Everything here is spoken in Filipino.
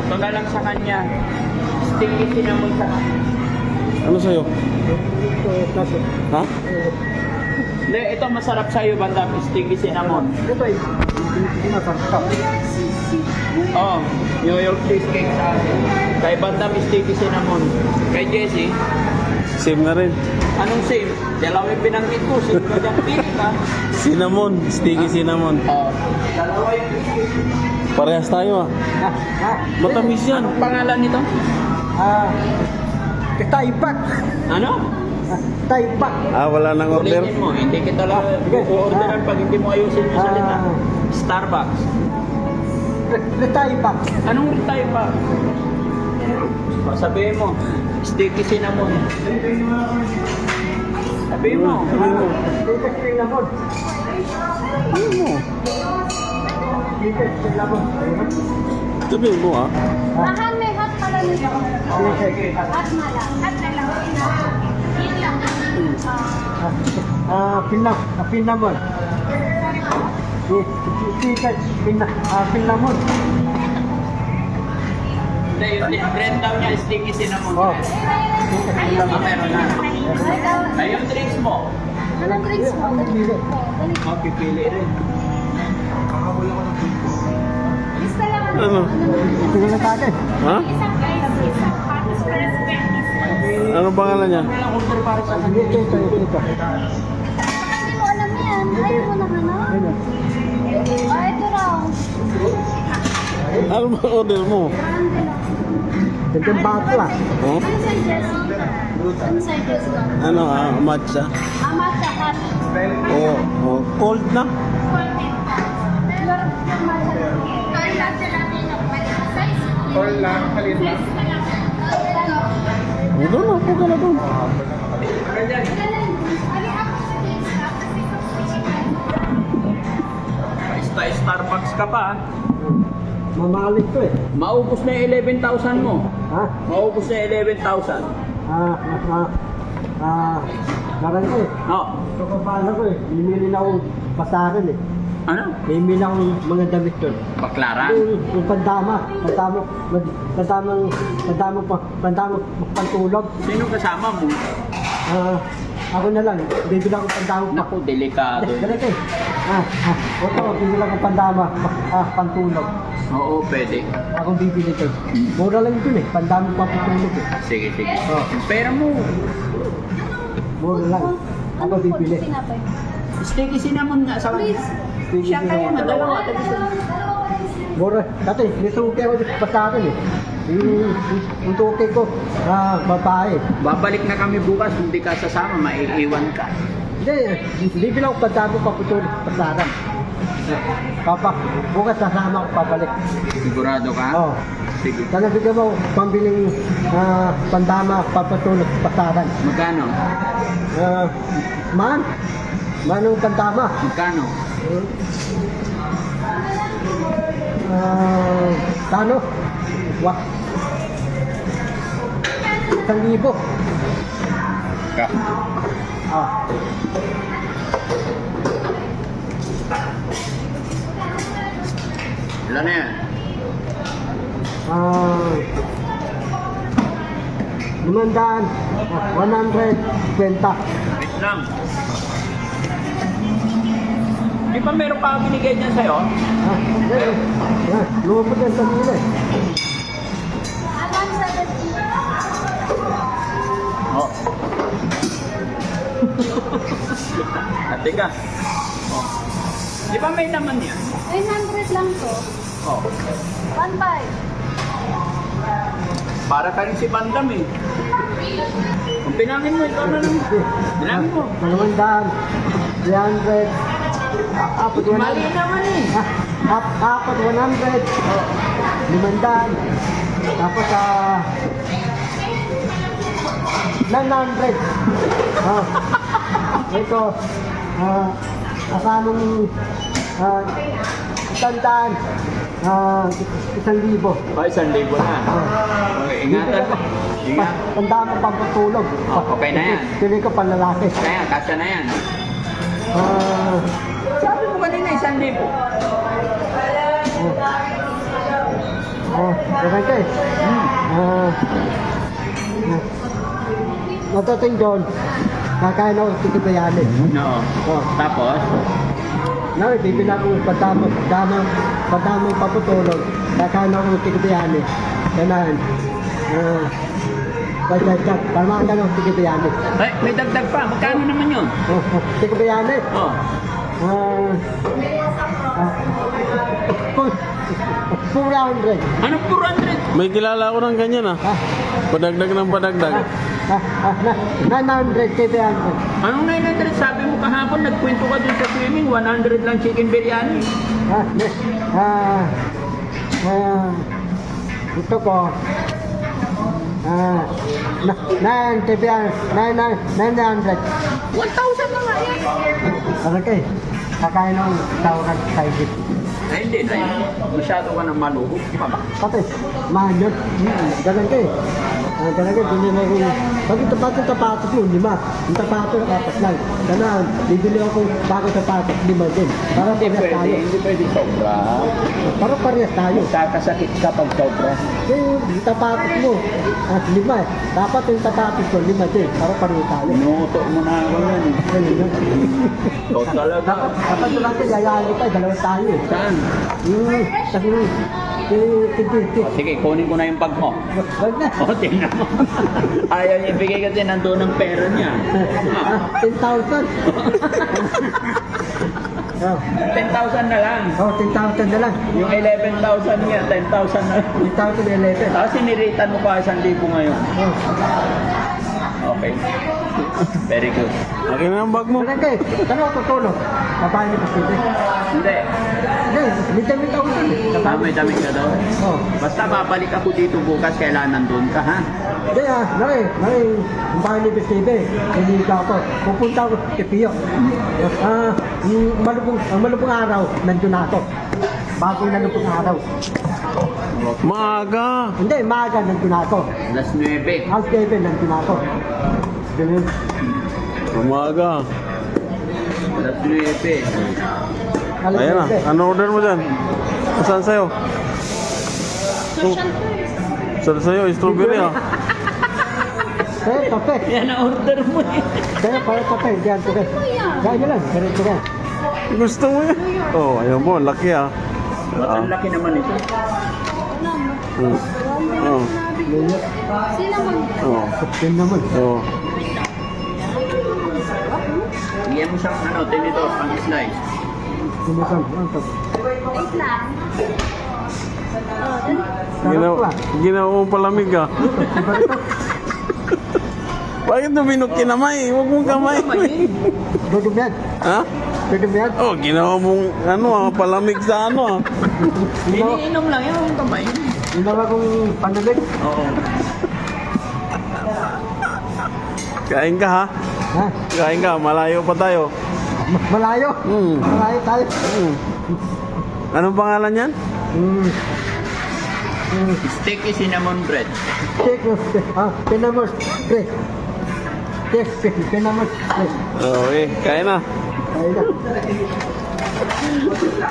Ito na lang sa kanya. Sticky cinnamon sa kanya. Ano sa'yo? Ha? Hindi, ito masarap sa'yo, bandam. Sticky cinnamon. Ito ay masarap. Oh, New York cheesecake sa akin. Kay bandam, sticky cinnamon. Kay Jessie, Same na rin. anong same? Dalawa yung binanggit ko. Same ko dyan. Pili ka. Cinnamon. Sticky cinnamon. Oh, dalawa yung Parehas tayo ah. Matamis yan. Anong pangalan nito? Taipak. Ano? Taipak. Ah, wala nang order. Ulitin mo. Hindi kita lang u-orderan pag hindi mo ayusin yung salita. Starbucks. Taipak. Anong tayo pa? Sabihin mo, sticky cinnamon. Sabihin mo. Tikas cinnamon. Ano mo? Tikas cinnamon. Sabihin mo ah. Mahal, may hot pala nito. Tikas. Hot na lang. Hot na lang. Yun lang. Cinnamon. Tikas cinnamon. Hindi, yung brand daw niya, sticky cinnamon. Oh. Meron na. Ay, yung drinks mo. Anong drinks mo? Oh, pipili rin. Lista lang ano. Ano? Tingnan na tayo. Ha? Isang ice, isang hot espresso, isang. Anong pangalan niya? Walang order para sa Ito. Hindi mo alam yan. Ayaw mo na ano? Ah, ito raw. Ano ba order mo? Grande lang. Ito yung bakla. Oh? Ano sa Jessie? Ano sa Jessie? Ano ah? Matcha? Amat sa hot. Oo. Oh, cold na? Call lang, kalina. Doon na. Huwag ka na doon. Starbucks ka pa. Mamalit to eh. Maubos na yung 11,000 mo. Ha? Maubos na yung 11,000. Garang ko eh. Oh. Ito kapala ko eh. Bimili na akong pasaran eh. Ano? Bimili na akong mga damit doon. Baklaran? Yung pandama pantulog. Sino kasama mo? Ako na lang, bibili ako pandama pa. Naku, delikado. Ganito eh. Ito, bibili ako pantulog. Oo, pwede. Ako bibili ito. Mura lang ito eh, pandama pantulog eh. Sige, sige. Oh. Pera mo. Mura lang. Ako bibili. Sticky cinnamon nga sa kanya. Siya kayo na dalawa. Mura. Dati, nisuki ako pa sa akin eh. Yung tuki ko, babae. Babalik na kami bukas. Hindi ka sasama, maiiwan ka. Hindi, bibili ako pandama paputulog pa sa akin. Papa, bukas sasama ako pabalik. Sigurado ka? Oo. Sige. Sana bigyan mo pambiling pandama papatulog pasaran. Magkano? Manong pandama. Magkano? Kano? Wah. 1,000. Ka. Ilan na yan? 120. Wait lang. Di ba meron pa binigay niyan sa'yo? Lumapot yan sa nila eh. Alam sa Oo. Ate ka. Oh. Di ba may naman yan? 900 lang to. Oh. 1.5. Para ka rin si Bandam eh. Kung pinangin mo, ikaw na lang. Bilangin mo. 200, 300, apat 100. Mali naman eh. Apat 100, 500, tapos 900. Ito, asamong tandaan, 1,000. O, 1,000 na. Okay, ingatan mo. Ingat. Tandaan mo pampatulog. Okay na yan. Pili ko panlalaki. Kaya, kasya na yan. Sabi mo kanina 1,000. ganun ka eh. Natating doon, kakain ako sa Tikibayani. No. Oh. Tapos, Bibila ko padamang paputulog, kakain ako sa Tikibayani. Ganun. Dagdag, parang ka ng Tikibayani. ay, may dagdag pa. Magkano naman yun? Tikibayani. Oh. 400. Anong 400? May kilala ko ng ganyan ah. Padagdag ng padagdag. 900 Tikibayani. Anong 900? Sabi mo kahapon, nagkwento ka dun sa swimming, 100 lang chicken biryani. Ito ko. 900. 1,000 na nga yan. Ano kayo? Kakain ng tawag sa isip. Ay, hindi. Ay, masyado ka nang maluhog. Di ba ba? Pati, mahal yun. Ganun kayo. Ganun kayo, hindi na rin. Pag yung tapatos mo, 5. Yung tapatos, 4 lang. Ganun, bibili ako bago tapatos, 5 din. Para parehas tayo. Hindi pwede sobra. Para parehas tayo. Kakasakit ka pag sobra. Yung tapatos mo, 5 eh. Dapat yung tapatos ko, 5 din. Para parehas tayo. Inuuto mo na ako yan. Ganun yun. Ikaw talaga. Dapat yung natin, yayari pa, 2 tayo eh. Saan? Sabi mo, Sige, kunin ko na yung bag mo. wag na. O, tingnan mo. Ayaw niya ibigay kasi nandun ang pera niya. 10,000. Oh, 10,000 na lang. 10,000 na lang. Yung 11,000 niya, 10,000 na lang. 10,011. Tapos siniritan mo pa 1,000 ngayon. Oh. Okay. Very good. Akin na ang bag mo. Ano kayo? Saan ako tutulog? Babae ni Pasite. Hindi. Hindi, damit ako dun. May damit ka doon. Oh. Basta babalik ako dito bukas, kailan nandun ka, ha? Hindi ang bahay ni Pasite. Hindi ka ako. Pupunta ako sa Pio. Ang malubong araw, nandun ako. Bago na malubong araw. Maaga. Hindi, maaga nandun ako. Alas 9. House Kevin, nandun ako. Ganun. Umaga. Alas 9. Alas Ayan na. 9. Ano order mo dyan? Saan sa'yo? Saan sa'yo? Strawberry ah. Kaya kape. Yan ang order mo eh. Kaya para kape. Diyan kape. Kaya lang. Ganito ka. Gusto mo yan? Oh, ayaw mo. Laki ah. Ang laki naman ito. Oh. Cinnamon. Oh. Yun naman. Oh. Bigyan mo siyang tinidor, pang slice. Sinasan. Wait lang. Ginawa mo palamig ah. Bakit duminok kinamay? Huwag mong kamay. Dudumyan. Ha? Dudumyan. Oh, ginawa mong palamig sa ano ah. Iniinom lang yan ang kamay. Ginawa kong pandalig. Oo. Kain ka ha? Ha? Kain ka, malayo pa tayo. Malayo. Malayo tayo. Anong pangalan yan? Sticky cinnamon bread. Pinamos. Bread. Pinamos. Bread. Okay, kain na. Ayun na.